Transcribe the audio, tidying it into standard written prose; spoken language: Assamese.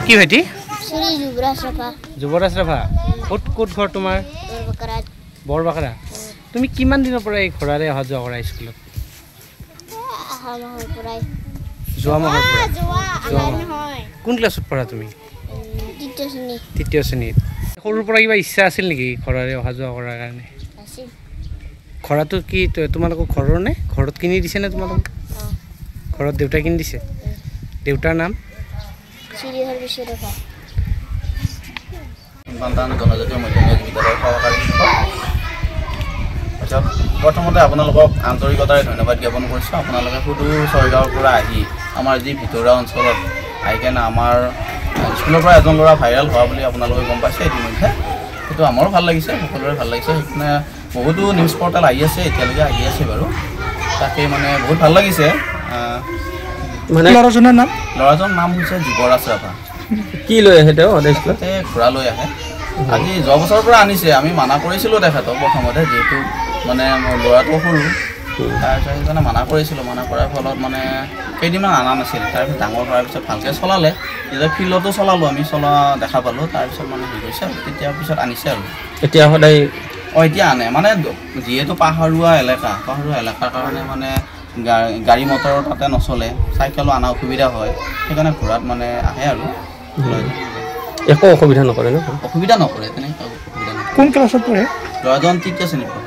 কি ভাইটি শ্ৰী যুৱৰাজ ৰাভা ক'ত ঘৰ তোমাৰ বৰবাকৰা তুমি কিমান দিনৰ পৰা এই ঘোঁৰাৰে অহা যোৱা কৰা স্কুলত যোৱা মাহৰ পৰা কোন ক্লাছত পঢ়া তুমি তৃতীয় শ্ৰেণীত সৰুৰ পৰা কিবা ইচ্ছা আছিল নেকি ঘোঁৰাৰে অহা যোৱা কৰাৰ কাৰণে ঘোঁৰাটো কি তোমালোকৰ ঘৰৰ নে ঘৰত কিনি দিছে নে তোমালোক ঘৰত দেউতাই কিনি দিছে দেউতাৰ নাম সন্তান জনজাতীয় মাধ্যমিক বিদ্যালয়ৰ সহকাৰী শিক্ষক প্ৰথমতে আপোনালোকক আন্তৰিকতাৰে ধন্যবাদ জ্ঞাপন কৰিছোঁ আপোনালোকে সুদূৰ ছয়গাঁৱৰ পৰা আহি আমাৰ যি ভিতৰুৱা অঞ্চলত আহি কেনে আমাৰ স্কুলৰ পৰা এজন ল'ৰা ভাইৰেল হোৱা বুলি আপোনালোকে গম পাইছে ইতিমধ্যে সেইটো আমাৰো ভাল লাগিছে সকলোৰে ভাল লাগিছে সেইকাৰণে বহুতো নিউজ পৰ্টেল আহি আছে এতিয়ালৈকে আহি আছে বাৰু তাকে মানে বহুত ভাল লাগিছে মানে ল'ৰাজনৰ নাম হৈছে যুৱৰাজ ৰাভা কি লৈ আহে তেওঁ স্কুলত ঘোঁৰা লৈ আহে আজি যোৱা বছৰৰ পৰা আনিছে আমি মানা কৰিছিলোঁ তেখেতক প্ৰথমতে যিহেতু মানে মোৰ ল'ৰাটো সৰু তাৰপিছত সেইকাৰণে মানা কৰিছিলোঁ মানা কৰাৰ ফলত মানে কেইদিনমান অনা নাছিল তাৰপিছত ডাঙৰ হোৱাৰ পিছত ভালকৈ চলালে যেতিয়া ফিল্ডতো চলালোঁ আমি চলোৱা দেখা পালোঁ তাৰপিছত মানে হেৰি কৰিছে আৰু তেতিয়াৰ পিছত আনিছে আৰু এতিয়া সদায় এতিয়া আনে মানে যিহেতু পাহাৰুৱা এলেকাৰ কাৰণে মানে গাড়ী মটৰ তাতে নচলে চাইকেলো অনা অসুবিধা হয় সেইকাৰণে ঘোঁৰাত মানে আহে আৰু একো অসুবিধা নকৰে ন অসুবিধা নকৰে তেনেকৈ অসুবিধা নকৰে কোন ক্লাছত পঢ়ে ল'ৰাজন তৃতীয় শ্ৰেণীত পঢ়ে